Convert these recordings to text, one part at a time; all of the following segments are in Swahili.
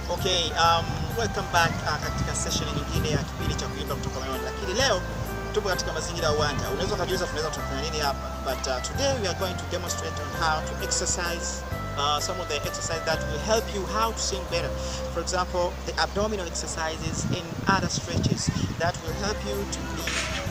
Okay, welcome back katika session nyingine ya kipindi cha kuimba kutoka moyoni. Lakini leo tupo katika mazingira ya uwanja. Unaweza kujiuliza tunaweza kufanya nini hapa? But today we are going to demonstrate on how to exercise some of the exercises that will help you how to sing better. For example, the abdominal exercises and other stretches that will help you to be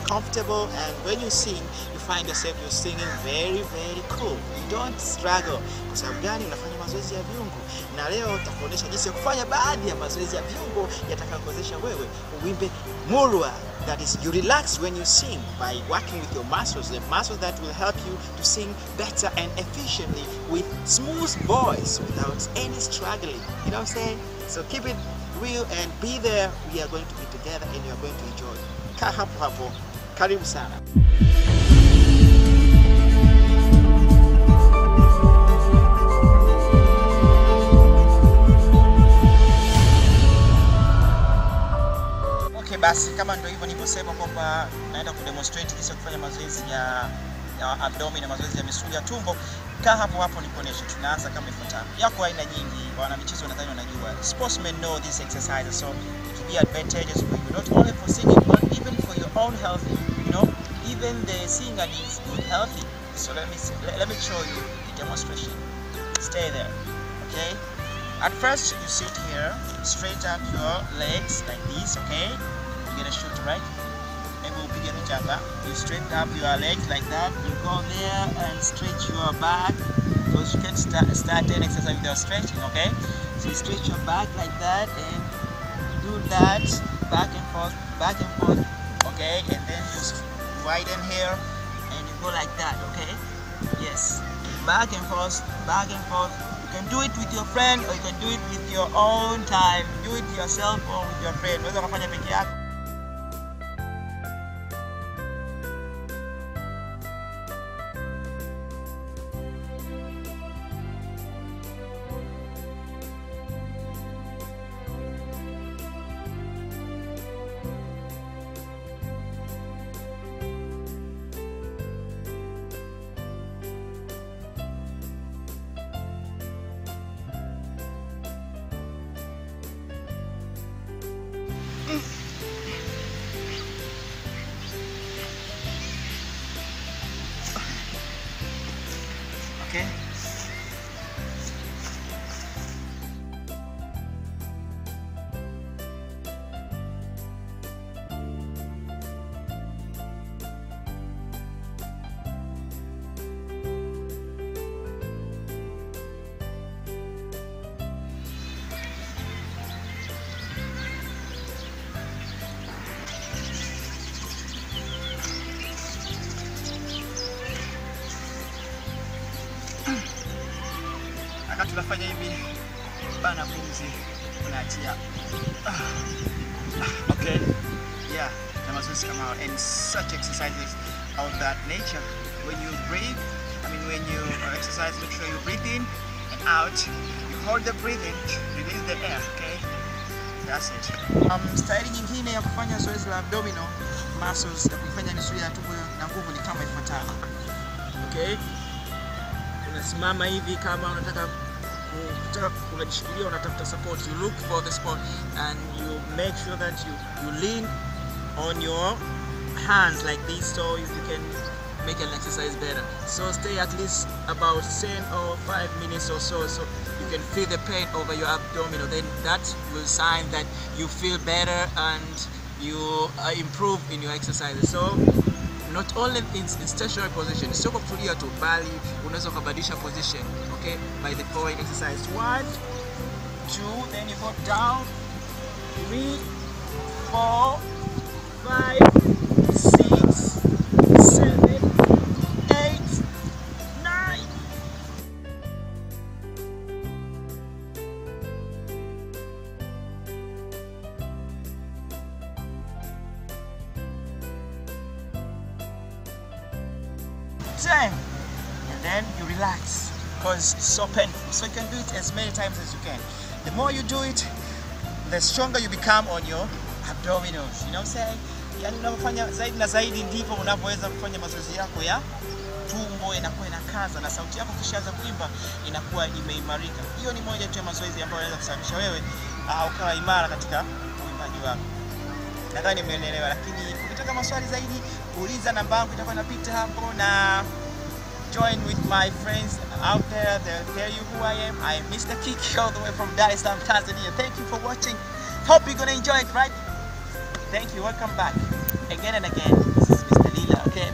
comfortable, and when you sing you find yourself you're singing very cool. You don't struggle. Kwa sababu gani? Unafanya mazoezi ya viungo. Na leo tutakuonyesha jinsi ya kufanya baadhi ya mazoezi ya viungo yatakayokuwezesha wewe uimbe murwa. That is, you relax when you sing by working with your muscles, the muscles that will help you to sing better and efficiently with smooth voice without any struggling. You know what I'm saying? So keep it real and be there. We are going to be together and you are going to enjoy. Kaa hapo hapo. Karibu sana. Basi kama ndio hivyo nilivyosema kwamba naenda kudemonstrate jinsi ya kufanya mazoezi ya abdomen na mazoezi ya misuli ya tumbo. Kaa hapo hapo nikuoneshe. Tunaanza kama ifuatavyo. Yako aina nyingi, wana michezo nadhani wanajua. Sportsmen know these exercises, so it will be advantageous for you, not only for singing but even for your own health. You know, even the singer needs good healthy. So let me show you the demonstration. Stay there. Okay? At first you sit here, straight up your legs like this, okay? You're gonna shoot, right? And we'll begin each other. You straighten up your legs like that. You go there and stretch your back, because you can't start an exercise without stretching, okay? So you stretch your back like that and do that back and forth, okay? And then you widen here and you go like that, okay? Yes, back and forth. You can do it with your friend or you can do it with your own time. Do it yourself or with your friend. Unaweza kufanya peke yako. Okay. Tunafanya hivi, bana pumzi, unaachia. Okay, yeah, na mazoezi kama and such exercises of that nature. When you breathe, when you exercise, make sure you breathe in and out. You hold the breathing, release the air, okay? That's it. Style nyingine ya kufanya zoezi la abdominal muscles ya kufanya misuli ya tumbo na nguvu ni kama ifuatavyo. Okay? Unasimama hivi kama unataka unajishikilia, unatafuta support. You look for the support and you make sure that you lean on your hands like this, so you can make an exercise better. So stay at least about 10 or 5 minutes or so you can feel the pain over your abdominal. Then that will sign that you feel better and you improve in your exercises. So not only in stationary position, sio kwa kutulia tu, bali unaweza kubadilisha position, okay, by the following exercise. 1, 2, then you go down, 3, 4, 5, 6, 7, 8, 9. And then you relax, because it's so painful. So you can do it as many times as you can. The more you do it, the stronger you become on your abdominals. You know what I'm saying? Yani unapofanya zaidi na zaidi ndipo unapoweza kufanya mazoezi yako ya tumbo inakuwa inakaza na sauti yako kishaanza kuimba inakuwa imeimarika. Hiyo ni moja tu ya mazoezi ambayo yanaweza kusababisha wewe ukawa imara katika uimaji wako. Nadhani mmeelewa, lakini ukitaka maswali zaidi uliza, namba yangu itakuwa inapita hapo, na join with my friends out there. They'll tell you who I am. I am Mr. Kiki, all the way from Dar es Salaam, Tanzania. Thank you for watching. Hope you're gonna enjoy it, right? Thank you. Welcome back again and again. This is Mr. Lila, okay?